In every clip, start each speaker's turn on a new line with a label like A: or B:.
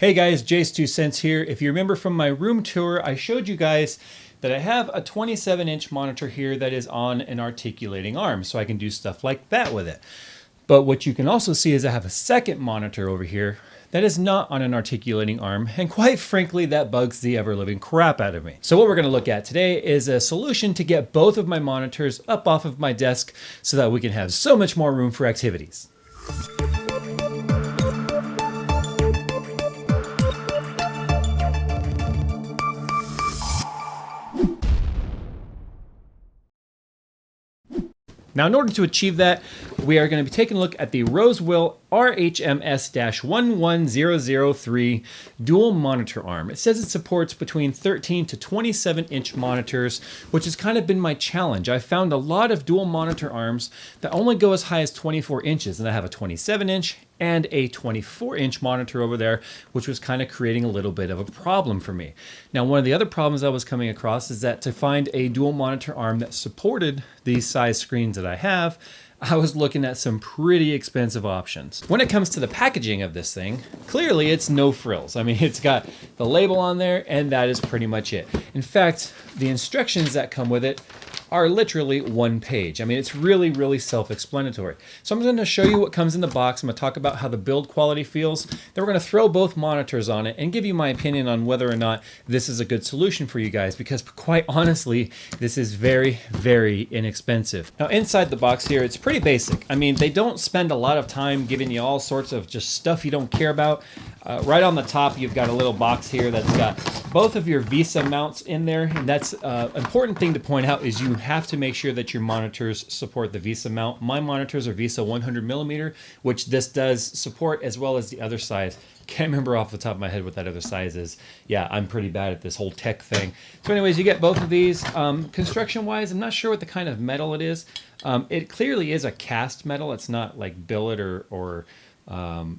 A: Hey guys, JayzTwoCents here. If you remember from my room tour, I showed you guys that I have a 27-inch monitor here that is on an articulating arm, so I can do stuff like that with it. But what you can also see is I have a second monitor over here that is not on an articulating arm, and quite frankly, that bugs the ever-living crap out of me. So what we're gonna look at today is a solution to get both of my monitors up off of my desk so that we can have so much more room for activities. Now, in order to achieve that, we are going to be taking a look at the Rosewill RHMS-11003 dual monitor arm. It says it supports between 13 to 27-inch monitors, which has kind of been my challenge. I found a lot of dual monitor arms that only go as high as 24 inches, and I have a 27-inch and a 24-inch monitor over there, which was kind of creating a little bit of a problem for me. Now, one of the other problems I was coming across is that to find a dual monitor arm that supported these size screens that I have, I was looking at some pretty expensive options. When it comes to the packaging of this thing, clearly it's no frills. I mean, it's got the label on there and that is pretty much it. In fact, the instructions that come with it are literally one page. I mean, it's really self-explanatory. So I'm going to show you what comes in the box. I'm going to talk about how the build quality feels. Then we're going to throw both monitors on it and give you my opinion on whether or not this is a good solution for you guys, because quite honestly, this is very inexpensive. Now, inside the box here, it's pretty basic. I mean, they don't spend a lot of time giving you all sorts of just stuff you don't care about. Right on the top, you've got a little box here that's got both of your VESA mounts in there. And that's an important thing to point out is you have to make sure that your monitors support the VESA mount. My monitors are VESA 100mm, which this does support, as well as the other size. Can't remember off the top of my head what that other size is. Yeah, I'm pretty bad at this whole tech thing. So anyways, you get both of these. Construction-wise, I'm not sure what the kind of metal it is. It clearly is a cast metal. It's not like billet or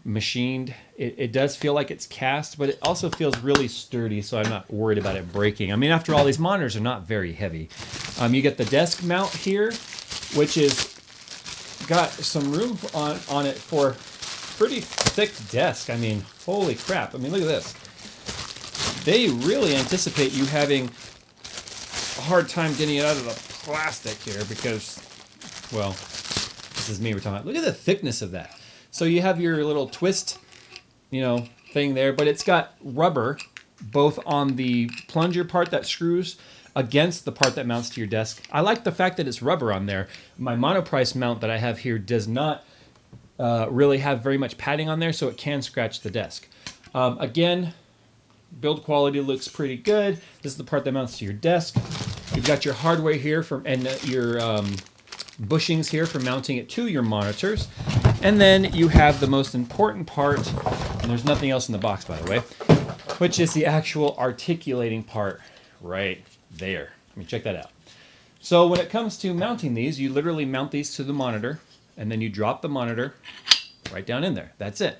A: machined. It does feel like it's cast, but it also feels really sturdy, so I'm not worried about it breaking. I mean, after all, these monitors are not very heavy. You get the desk mount here, which is got some room on it for pretty thick desk. I mean, holy crap. I mean, look at this. They really anticipate you having a hard time getting it out of the plastic here because, well, this is me we're talking about. Look at the thickness of that. So you have your little twist, thing there, but it's got rubber both on the plunger part that screws against the part that mounts to your desk. I like the fact that it's rubber on there. My monoprice mount that I have here does not really have very much padding on there, so it can scratch the desk. Again, build quality looks pretty good. This is the part that mounts to your desk. You've got your hardware here and your bushings here for mounting it to your monitors. And then you have the most important part, and there's nothing else in the box, by the way, which is the actual articulating part right there. Let me check that out. So when it comes to mounting these, you literally mount these to the monitor, and then you drop the monitor right down in there. That's it.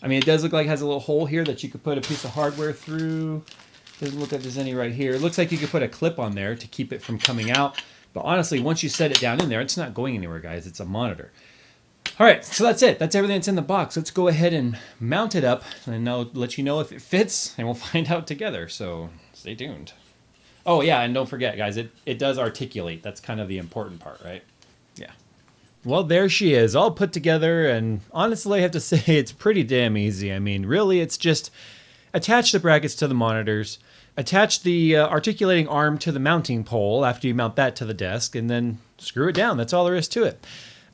A: I mean, it does look like it has a little hole here that you could put a piece of hardware through. Doesn't look like there's any right here. It looks like you could put a clip on there to keep it from coming out. But honestly, once you set it down in there, it's not going anywhere, guys. It's a monitor. All right, so that's it. That's everything that's in the box. Let's go ahead and mount it up, and I'll let you know if it fits, and we'll find out together. So stay tuned. Oh, yeah, and don't forget, guys, it does articulate. That's kind of the important part, right? Yeah. Well, there she is, all put together, and honestly, I have to say it's pretty damn easy. I mean, really, it's just attach the brackets to the monitors, attach the articulating arm to the mounting pole after you mount that to the desk, and then screw it down. That's all there is to it.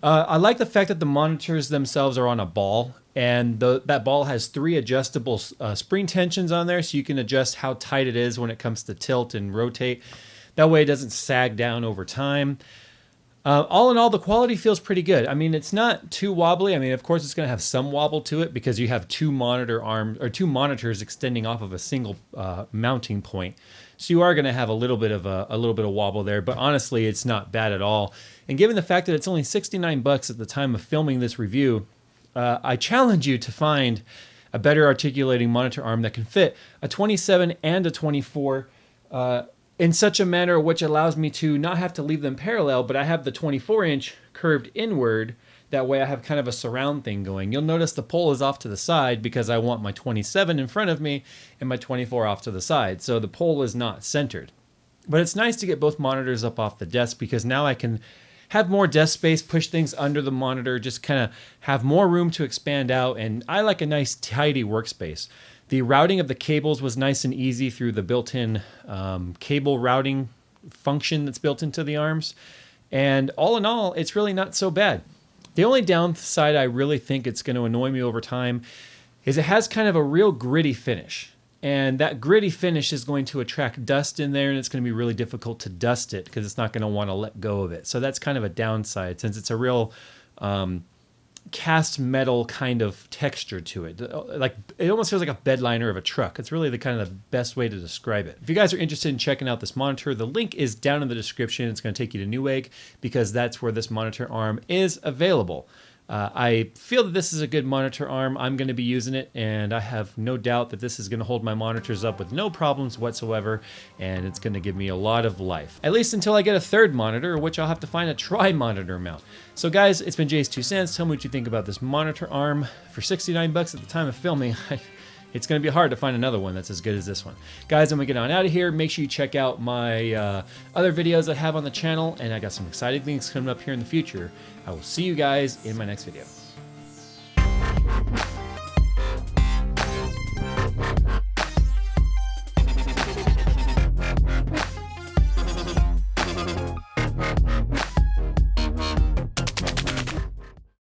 A: I like the fact that the monitors themselves are on a ball, and that ball has 3 adjustable spring tensions on there, so you can adjust how tight it is when it comes to tilt and rotate. That way it doesn't sag down over time. All in all, the quality feels pretty good. I mean, it's not too wobbly. I mean, of course, it's going to have some wobble to it because you have 2 monitors extending off of a single mounting point. So you are going to have a little bit of wobble there, but honestly, it's not bad at all. And given the fact that it's only $69 at the time of filming this review, I challenge you to find a better articulating monitor arm that can fit a 27 and a 24 in such a manner which allows me to not have to leave them parallel, but I have the 24-inch curved inward That way I have kind of a surround thing going. You'll notice the pole is off to the side because I want my 27 in front of me and my 24 off to the side. So the pole is not centered. But it's nice to get both monitors up off the desk because now I can have more desk space, push things under the monitor, just kind of have more room to expand out. And I like a nice tidy workspace. The routing of the cables was nice and easy through the built-in cable routing function that's built into the arms. And all in all, it's really not so bad. The only downside I really think it's going to annoy me over time is it has kind of a real gritty finish. And that gritty finish is going to attract dust in there, and it's going to be really difficult to dust it because it's not going to want to let go of it. So that's kind of a downside since it's a real cast metal kind of texture to it. Like it almost feels like a bed liner of a truck. It's really the kind of the best way to describe it. If you guys are interested in checking out this monitor, the link is down in the description. It's going to take you to Newegg because that's where this monitor arm is available. I feel that this is a good monitor arm. I'm going to be using it, and I have no doubt that this is going to hold my monitors up with no problems whatsoever, and it's going to give me a lot of life. At least until I get a third monitor, which I'll have to find a tri-monitor mount. So guys, it's been Jayz2Cents. Tell me what you think about this monitor arm. For 69 bucks at the time of filming, it's going to be hard to find another one that's as good as this one. Guys, I'm going to get on out of here. Make sure you check out my other videos I have on the channel, and I got some exciting things coming up here in the future. I will see you guys in my next video.